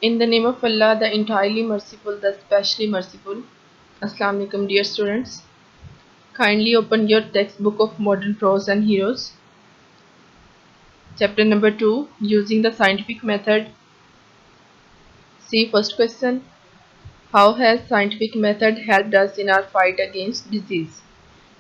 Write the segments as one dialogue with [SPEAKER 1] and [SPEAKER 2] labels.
[SPEAKER 1] In the name of Allah, the entirely merciful, the specially merciful. Assalamu alaikum, dear students. Kindly open your textbook of Modern Prose and Heroes. Chapter number 2, Using the Scientific Method. See first question. How has scientific method helped us in our fight against disease?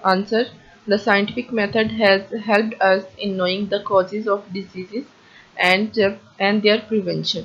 [SPEAKER 1] Answer. The scientific method has helped us in knowing the causes of diseases and their prevention.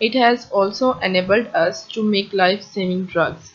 [SPEAKER 1] It has also enabled us to make life-saving drugs.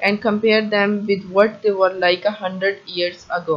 [SPEAKER 1] and compare them with what they were like 100 years ago.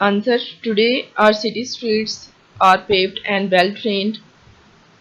[SPEAKER 1] Answer. Today our city streets are paved and well trained.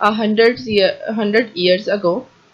[SPEAKER 1] 100 years ago,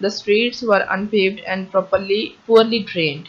[SPEAKER 1] the streets were unpaved and poorly drained.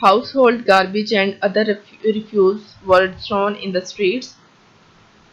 [SPEAKER 1] Household garbage and other refuse were thrown in the streets.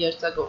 [SPEAKER 1] years ago.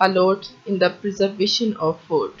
[SPEAKER 1] a lot in the preservation of food.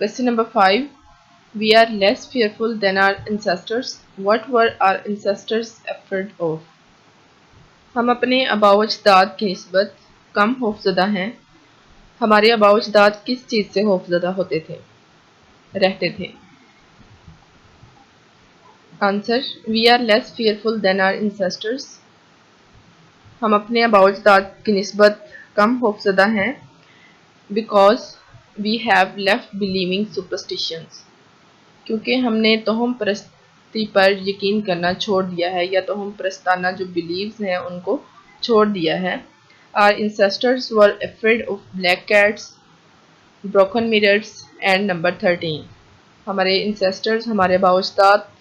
[SPEAKER 1] Question number 5. We are less fearful than our ancestors. What were our ancestors afraid of? ہم اپنے آباء و اجداد کی نسبت کم خوفزدہ ہیں. ہمارے آباء و اجداد کس چیز سے خوفزدہ رہتے تھے؟ Answer: We are less fearful than our ancestors. ہم اپنے آباء و اجداد کی نسبت کم خوفزدہ ہیں. Because we have left believing superstitions. کیونکہ ہم نے توہم پرستی پر یقین کرنا چھوڑ دیا ہے یا توہم پرستانہ جو بلیوز ہیں ان کو چھوڑ دیا ہے. Our ancestors were afraid of black cats, broken mirrors and number 13. ہمارے انسیسٹرز ہمارے آباء و اجداد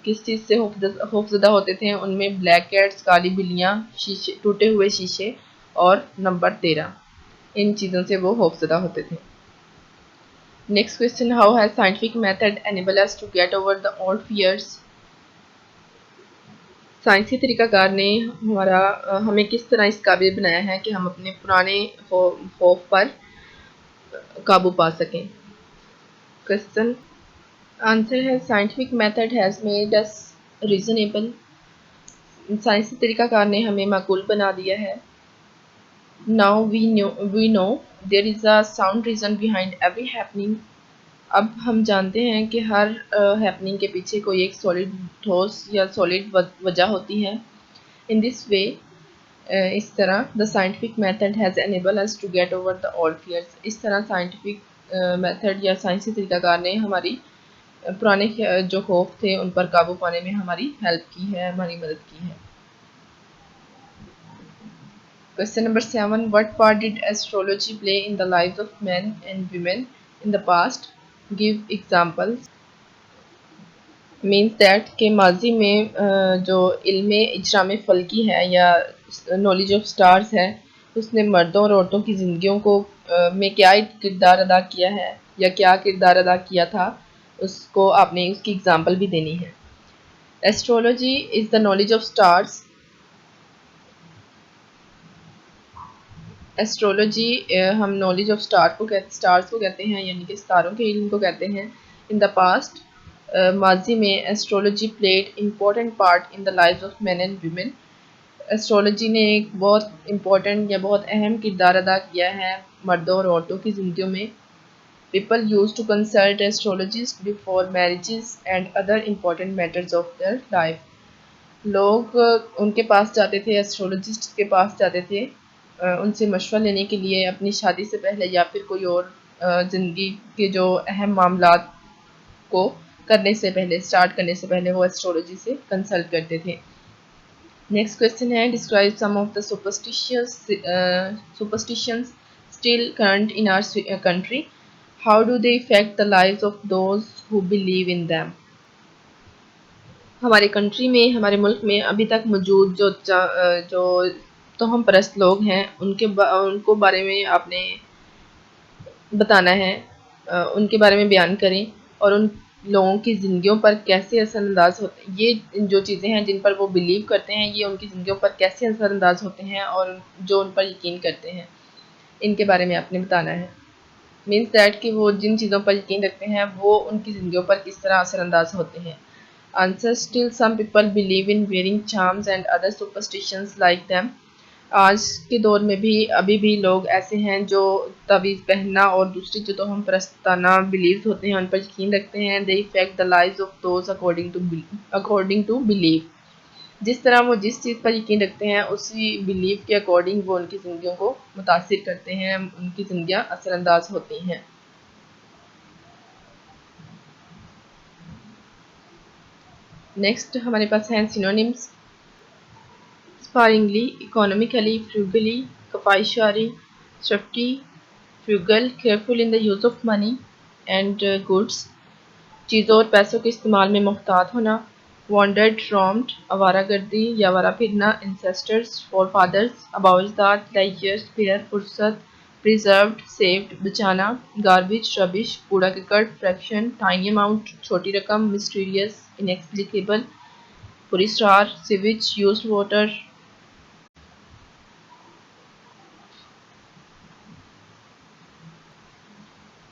[SPEAKER 1] کس چیز سے خوفزدہ ہوتے تھے؟ ان میں بلیک کیٹس، کالی بلیاں، شیشے، ٹوٹے ہوئے شیشے اور نمبر 13، ان چیزوں سے وہ خوفزدہ ہوتے تھے. Next question: How has scientific method enabled us to get over the old fears? سائنسی طریقہ کار نے ہمیں کس طرح اس قابل بنایا ہے کہ ہم اپنے پرانے خوف پر قابو پا سکیں. Question Answer ہے: Scientific method has made us reasonable. سائنسی طریقہ کار نے ہمیں معقول بنا دیا ہے. Now we know there is a sound reason behind every happening. اب ہم جانتے ہیں کہ ہر ہیپننگ کے پیچھے کوئی ایک سالڈ ٹھوس یا سالڈ وجہ ہوتی ہے. In this way, اس طرح the scientific method has enabled us to get over the old fears. اس طرح سائنٹیفک میتھڈ یا سائنسی طریقہ کار نے ہماری پرانے جو خوف تھے ان پر قابو پانے میں ہماری ہیلپ کی ہے، ہماری مدد کی ہے. Question number 7. What part did astrology play in the lives of men and women in the past? Give examples. Means that کہ ماضی میں جو علم اجرام فلکی ہے یا نالج آف سٹارز ہے اس نے مردوں اور عورتوں کی زندگیوں کو میں کیا کردار ادا کیا ہے یا کیا کردار ادا کیا تھا، اس کو آپ نے اس کی اگزامپل بھی دینی ہے. Astrology is the knowledge of stars. Astrology ہم نالج آف سٹارز کو کہتے ہیں، یعنی کہ ستاروں کے علم کو کہتے ہیں. ان دا پاسٹ ماضی میں astrology played important part in the life of men and women. Astrology نے ایک بہت امپورٹنٹ یا بہت اہم کردار ادا کیا ہے مردوں اور عورتوں کی زندگیوں میں. People use to consult astrologist before marriages and other important matters of their life. لوگ ان کے پاس جاتے تھے، ایسٹرولوجسٹ کے پاس جاتے تھے ان سے مشورہ لینے کے لیے اپنی شادی سے پہلے یا پھر کوئی اور زندگی کے جو اہم معاملات کو کرنے سے پہلے، اسٹارٹ کرنے سے پہلے وہ ایسٹرولوجی سے کنسلٹ کرتے تھے. نیکسٹ کویسچن ہے: describe some of the superstitions still current in our country. How do they affect the lives of those who believe in them. ہمارے کنٹری میں، ہمارے ملک میں ابھی تک موجود جو توہم پرست لوگ ہیں ان کو بارے میں آپ نے بتانا ہے، ان کے بارے میں بیان کریں اور ان لوگوں کی زندگیوں پر کیسے اثر انداز ہوتے ہیں. یہ جو چیزیں ہیں جن پر وہ بلیو کرتے ہیں یہ ان کی زندگیوں پر کیسے اثر انداز ہوتے ہیں اور جو ان پر یقین کرتے ہیں ان کے بارے میں آپ نے بتانا ہے. مینس دیٹ کہ وہ جن چیزوں پر یقین رکھتے ہیں وہ ان کی زندگیوں پر کس طرح اثر انداز ہوتے ہیں. Answer: still some people believe in wearing charms and other superstitions like them. آج کے دور میں بھی ابھی بھی لوگ ایسے ہیں جو تعویذ پہننا اور دوسری جو توہم پرستانہ بلیوز ہوتے ہیں ان پر یقین رکھتے ہیں. they affect the lives of those according to belief. جس طرح وہ جس چیز پر یقین رکھتے ہیں اسی بلیف کے اکارڈنگ وہ ان کی زندگیوں کو متاثر کرتے ہیں، ان کی زندگیاں اثر انداز ہوتی ہیں. نیکسٹ ہمارے پاس ہیں synonyms. sparingly, economically, frugally, کفایشاری, thrifty, frugal, careful in the use of money and goods. چیزوں اور پیسوں کے استعمال میں محتاط ہونا. wandered, roamed, آوارہ گردی یا آوارہ پھرنا. ancestors, forefathers, آباء و اجداد. leisure, spare, فرصت. preserved, saved, بچانا. garbage, rubbish, کوڑا کرکٹ. fraction, tiny amount, چھوٹی رقم. mysterious, inexplicable, پراسرار. sewage, used water.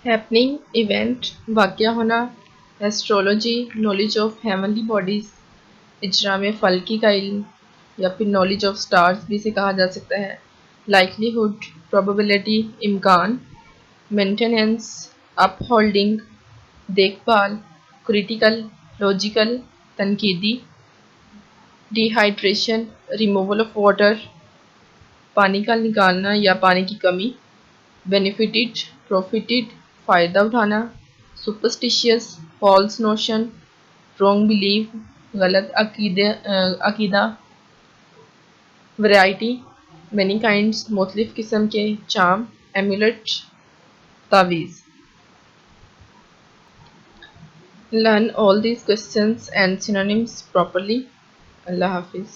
[SPEAKER 1] Happening event واقعہ ہونا. Astrology knowledge of heavenly bodies. اجرام فلکی کا علم یا پھر نالج آف سٹارز بھی اسے کہا جا سکتا ہے. لائکلیہڈ پروبیبلٹی امکان. مینٹیننس اپ ہولڈنگ دیکھ بھال. کریٹیکل لاجیکل تنقیدی. D hydration removal of water پانی کا نکالنا یا پانی کی کمی. بینیفیٹڈ پروفیٹڈ فائدہ اٹھانا. Superstitious false notion wrong belief غلط عقیدہ. ویرائٹی مینی کائنڈس مختلف قسم کے. چام ایمولیٹ تعویذ. Learn all these questions and synonyms properly. اللہ حافظ.